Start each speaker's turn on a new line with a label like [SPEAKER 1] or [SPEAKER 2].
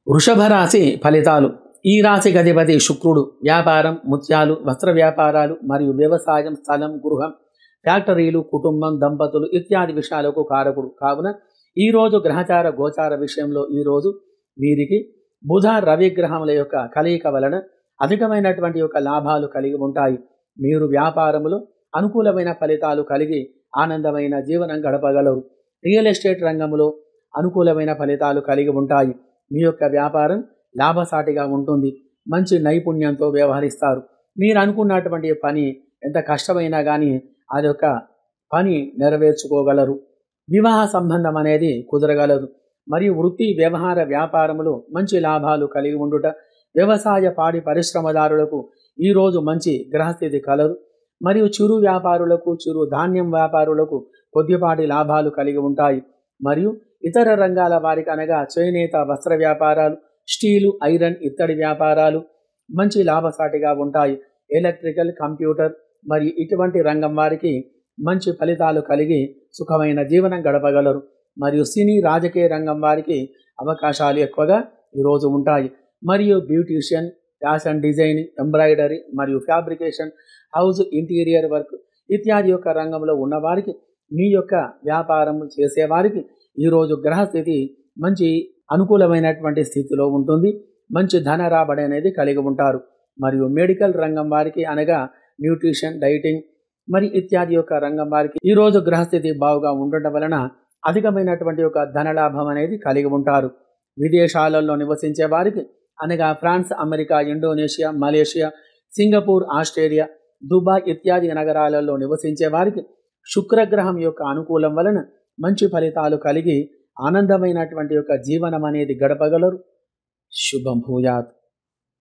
[SPEAKER 1] వృషభ రాశి ఫలితాలు. ఈ రాశికి అధిపతి శుక్రుడు. వ్యాపారం, ముత్యాలు, వస్త్ర వ్యాపారాలు మరియు వ్యవసాయం, స్థలం, గృహం, ఫ్యాక్టరీలు, కుటుంబం, దంపతులు ఇత్యాది విషయాలకు కారకుడు. కావున ఈరోజు గ్రహచార గోచార విషయంలో ఈరోజు వీరికి బుధ రవి గ్రహముల యొక్క కలయిక వలన అధికమైనటువంటి యొక్క లాభాలు కలిగి ఉంటాయి. మీరు వ్యాపారములో అనుకూలమైన ఫలితాలు కలిగి ఆనందమైన జీవనం గడపగలరు. రియల్ ఎస్టేట్ రంగంలో అనుకూలమైన ఫలితాలు కలిగి ఉంటాయి. మీ యొక్క వ్యాపారం లాభసాటిగా ఉంటుంది. మంచి నైపుణ్యంతో వ్యవహరిస్తారు. మీరు అనుకున్నటువంటి పని ఎంత కష్టమైనా కానీ అదొక పని నెరవేర్చుకోగలరు. వివాహ సంబంధం అనేది కుదరగలదు. మరియు వృత్తి, వ్యవహార, వ్యాపారములో మంచి లాభాలు కలిగి ఉండుట. వ్యవసాయ, పాడి పరిశ్రమదారులకు ఈరోజు మంచి గ్రహస్థితి కలదు. మరియు చిరు వ్యాపారులకు, చిరు ధాన్యం వ్యాపారులకు కొద్దిపాటి లాభాలు కలిగి ఉంటాయి. మరియు ఇతర రంగాల వారికి అనగా చేనేత, వస్త్ర వ్యాపారాలు, స్టీలు, ఐరన్, ఇత్తడి వ్యాపారాలు మంచి లాభసాటిగా ఉంటాయి. ఎలక్ట్రికల్, కంప్యూటర్ మరియు ఇటువంటి రంగం వారికి మంచి ఫలితాలు కలిగి సుఖమైన జీవనం గడపగలరు. మరియు సినీ, రాజకీయ రంగం వారికి అవకాశాలు ఎక్కువగా ఈరోజు ఉంటాయి. మరియు బ్యూటీషియన్, ఫ్యాషన్ డిజైనింగ్, ఎంబ్రాయిడరీ మరియు ఫ్యాబ్రికేషన్, హౌస్ ఇంటీరియర్ వర్క్ ఇత్యాది యొక్క రంగంలో ఉన్నవారికి, మీ యొక్క వ్యాపారం చేసేవారికి ఈరోజు గ్రహస్థితి మంచి అనుకూలమైనటువంటి స్థితిలో ఉంటుంది. మంచి ధన రాబడి అనేది కలిగి ఉంటారు. మరియు మెడికల్ రంగం వారికి అనగా న్యూట్రిషన్, డైటింగ్ మరి ఇత్యాది యొక్క రంగం వారికి ఈరోజు గ్రహస్థితి బాగుగా ఉండటం వలన అధికమైనటువంటి యొక్క ధనలాభం అనేది కలిగి ఉంటారు. విదేశాలలో నివసించే వారికి అనగా France, America, Indonesia, Malaysia, Singapore, Australia, Dubai ఇత్యాది నగరాలలో నివసించే వారికి శుక్రగ్రహం యొక్క అనుకూలం వలన మంచి ఫలితాలు కలిగి ఆనందమైనటువంటి యొక్క జీవనం అనేది గడపగలరు. శుభం భూయాత్.